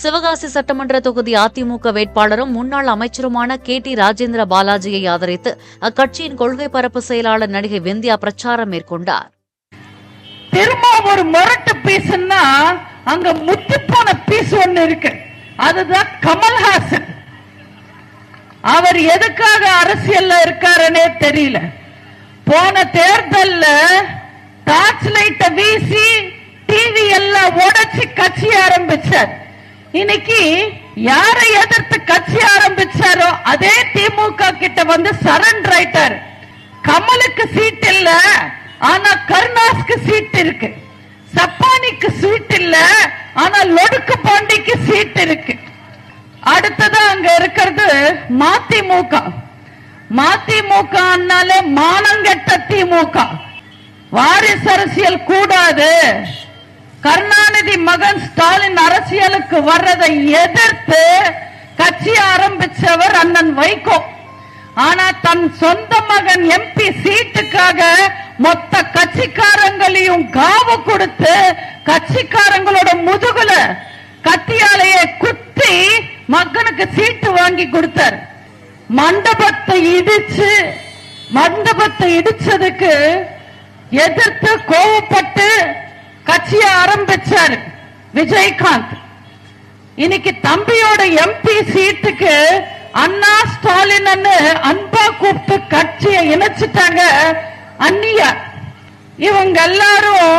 சிவகாசி சட்டமன்ற தொகுதி அதிமுக வேட்பாளரும் முன்னாள் அமைச்சருமான KT ராஜேந்திர பாலாஜியை ஆதரித்து அக்கட்சியின் கொள்கை பரப்பு செயலாளர் நடிகை விந்தியா பிரச்சாரம் மேற்கொண்டார். திரும்ப ஒரு முரட்டு பீஸ்னா அங்க முத்தி போன பீஸ் ஒண்ணு இருக்கு, அதுதான் கமல்ஹாசன். அவர் எதுக்காக அரசியல்ல இருக்காருன்னே தெரியல. போன தேர்தல்ல டார்ச் லைட்ட வீசி டிவி எல்லாம் உடைச்சு கட்சி ஆரம்பிச்சார். இன்னைக்கு யாரை எதிர்த்து கட்சி ஆரம்பிச்சாரோ அதே திமுக கிட்ட வந்து சரண்டர் ஆயிட்டார். கமலுக்கு சீட் இல்ல, ஆனா கருணாஸ்க்கு சீட் இருக்கு. சப்பானிக்கு சீட் இல்ல, ஆனா லொடுக்கு பாண்டிக்கு சீட் இருக்கு. அடுத்தது அங்க இருக்கிறது மதிமுக. மதிமுகனாலே மானங்கெட்ட திமுக. வாரிசு அரசியல் கூடாது, கருணாநிதி மகன் ஸ்டாலின் அரசியலுக்கு வர்றதை எதிர்த்து கட்சி ஆரம்பிச்சவர் அண்ணன் வைகோ. ஆனா தன் சொந்த மகன் MP சீட்டுக்காக மொத்த கட்சிக்காரங்களையும் காவு கொடுத்து கட்சிக்காரங்களோட முதுகுல கத்தியாலேயே குத்தி மகனுக்கு சீட்டு வாங்கி கொடுத்தார். மண்டபத்தை இடிச்சதுக்கு எதிர்த்து கோவப்பட்டு கட்சியை ஆரம்பிச்சார் விஜயகாந்த். இன்னைக்கு தம்பியோட MP சீட்டுக்கு அண்ணா ஸ்டாலின் அன்பா கூப்பிட்டு கட்சியை இணைச்சிட்டாங்க அந்நியா. இவங்க எல்லாரும்